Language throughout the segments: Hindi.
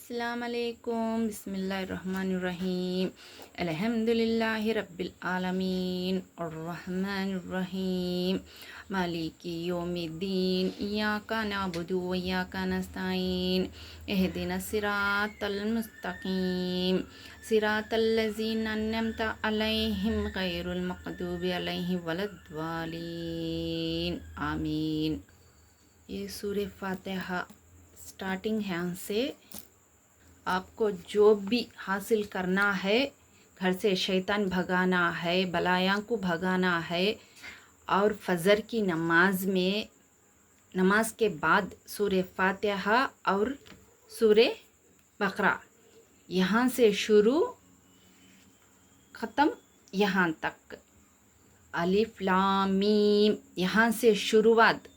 अस्सलाम वालेकुम बिस्मिल्लाहिर्रहमानिर्रहीम अल्हम्दुलिल्लाहि रब्बिल आलमीन अर्रहमानिर्रहीम मालिकी यौमिद्दीन इय्याका नअबुदु व इय्याका नस्तईन इहदिनस सिरातल मुस्तकीम सिरातल लज़ीना अन्अमता अलैहिम गैरुल मग़दूबि अलैहिम वलद्दालिन आमीन। ये सूरह फातिहा स्टार्टिंग है। यहाँ से आपको जो भी हासिल करना है, घर से शैतान भगाना है, बलायां को भगाना है, और फजर की नमाज के बाद सूरह फातिहा और सूरह बकरा यहाँ से शुरू ख़त्म यहाँ तक, अलिफ लाम मीम यहाँ से शुरुआत,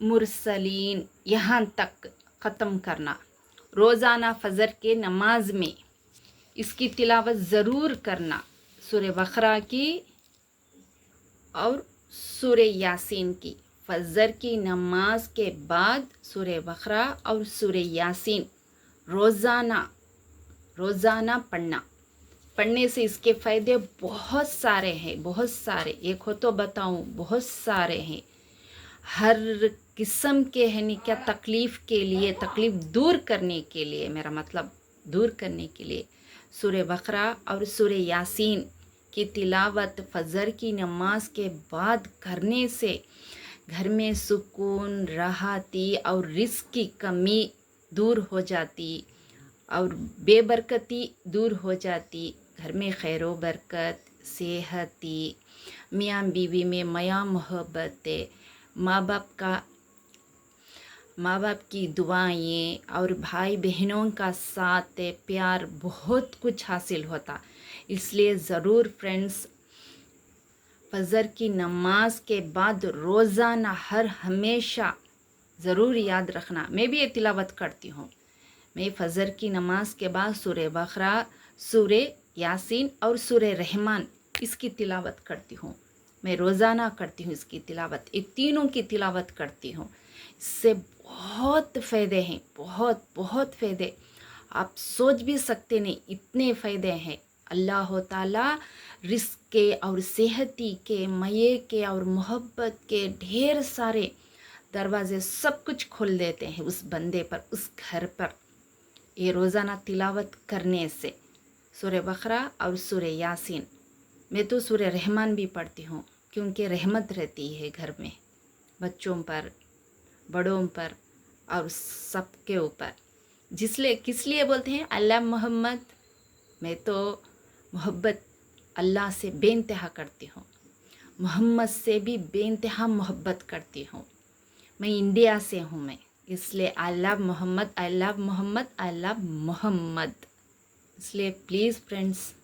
मुरसलीन यहाँ तक ख़त्म करना। रोज़ाना फ़जर के नमाज में इसकी तिलावत ज़रूर करना, सूरह बकरा की और सूरह यासीन की। फ़जर की नमाज के बाद सूरह बकरा और सूरह यासीन रोज़ाना पढ़ने से इसके फ़ायदे बहुत सारे हैं, बहुत सारे। एक हो तो बताऊँ, बहुत सारे हैं। हर किस्म के है क्या तकलीफ़ के लिए, तकलीफ़ दूर करने के लिए, मेरा मतलब दूर करने के लिए सूरह बकरा और सूरह यासीन की तिलावत फ़जर की नमाज के बाद करने से घर में सुकून, राहती और रिज़्क़ की कमी दूर हो जाती और बेबरकती दूर हो जाती। घर में खैर व बरकत, सेहती, मियाँ बीवी में माया मोहब्बत, माँ बाप की दुआएं और भाई बहनों का साथ, प्यार, बहुत कुछ हासिल होता। इसलिए ज़रूर फ्रेंड्स, फ़जर की नमाज के बाद रोज़ाना हमेशा ज़रूर याद रखना। मैं भी ये तिलावत करती हूँ। मैं फ़जर की नमाज के बाद सूरह बकरा, सूरह यासीन और सूरह रहमान इसकी तिलावत करती हूँ। मैं रोज़ाना करती हूँ इसकी तिलावत, ये तीनों की तिलावत करती हूँ। इससे बहुत फ़ायदे हैं, बहुत बहुत फ़ायदे, आप सोच भी सकते नहीं इतने फ़ायदे हैं। अल्लाह ताला रिज़्क़ के और सेहती के, मये के और मोहब्बत के ढेर सारे दरवाज़े सब कुछ खोल देते हैं उस बंदे पर, उस घर पर, ये रोज़ाना तिलावत करने से। सूरह बकरा और सूरह यासीन, मैं तो सूरह रहमान भी पढ़ती हूँ क्योंकि रहमत रहती है घर में, बच्चों पर, बड़ों पर और सबके ऊपर। किस लिए बोलते हैं अल्लाह मोहम्मद। मैं तो मोहब्बत अल्लाह से बेइंतहा करती हूँ, मोहम्मद से भी बेइंतहा मोहब्बत करती हूँ। मैं इंडिया से हूँ मैं, इसलिए I love Mohammed, I love Mohammed, I love Mohammed. इसलिए प्लीज़ फ्रेंड्स,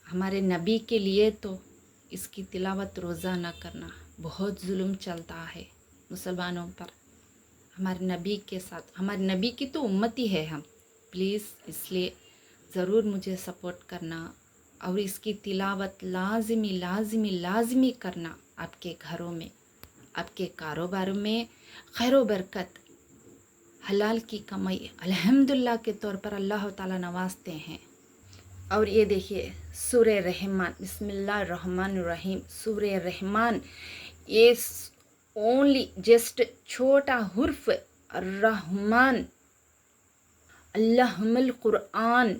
हमारे नबी के लिए तो इसकी तिलावत रोज़ाना करना। बहुत जुल्म चलता है मुसलमानों पर, हमारे नबी के साथ, हमारे नबी की तो उम्मती है हम। प्लीज़ इसलिए ज़रूर मुझे सपोर्ट करना और इसकी तिलावत लाज़मी करना। आपके घरों में, आपके कारोबार में खैर व बरकत, हलाल की कमाई अल्हम्दुलिल्लाह के तौर पर अल्लाह ताला नवाजते हैं। और ये देखिए सूरह रहमान, बिस्मिल्लाहिर्रहमानिर्रहीम, सूरह रहमान, ये ओनली जस्ट छोटा हुर्फ रहमान, अल्लाहुल कुरान,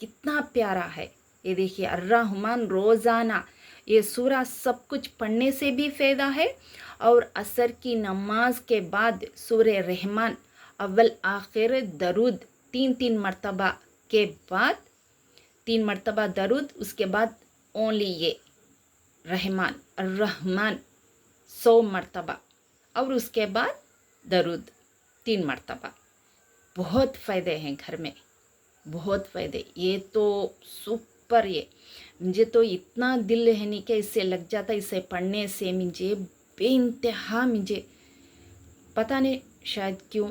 कितना प्यारा है। ये देखिए अर्रहमान, रोज़ाना ये सूरा सब कुछ पढ़ने से भी फ़ायदा है। और असर की नमाज के बाद सूरह रहमान अव्वल आखिर दरूद 3 मरतबा के बाद, 3 मरतबा दरूद, उसके बाद ओनली ये रहमान अर्रहमान 100 मरतबा और उसके बाद दरूद 3 मरतबा। बहुत फ़ायदे हैं घर में, बहुत फ़ायदे। ये तो सुपर, ये मुझे तो इतना दिल है नहीं कि इससे लग जाता, इसे पढ़ने से मुझे बेइंतहा, मुझे पता नहीं शायद क्यों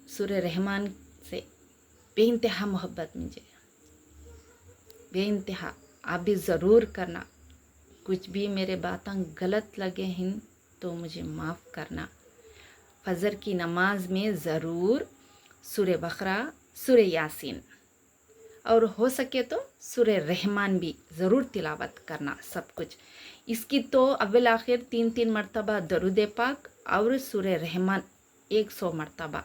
सूरह रहमान से बेइंतहा मोहब्बत, मुझे बेइंतहा। आप भी ज़रूर करना। कुछ भी मेरे बातें गलत लगे हैं तो मुझे माफ़ करना। फ़जर की नमाज में ज़रूर सूरह बकरा, सूरह यासीन, और हो सके तो सूरह रहमान भी ज़रूर तिलावत करना सब कुछ। इसकी तो अव्वल आखिर 3-3 मरतबा दरूद पाक और सूरह रहमान 100 मरतबा,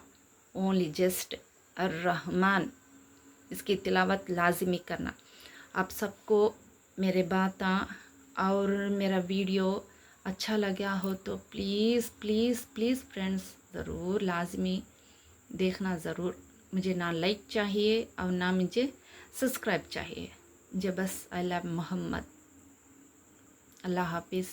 ओनली जस्ट अर्रहमान, इसकी तिलावत लाजिमी करना। आप सबको मेरे बातें और मेरा वीडियो अच्छा लगा हो तो प्लीज़ प्लीज़ प्लीज़ फ्रेंड्स ज़रूर लाजमी देखना ज़रूर। मुझे ना लाइक चाहिए और ना मुझे सब्सक्राइब चाहिए, मुझे बस आई लव मोहम्मद। अल्लाह हाफिज़।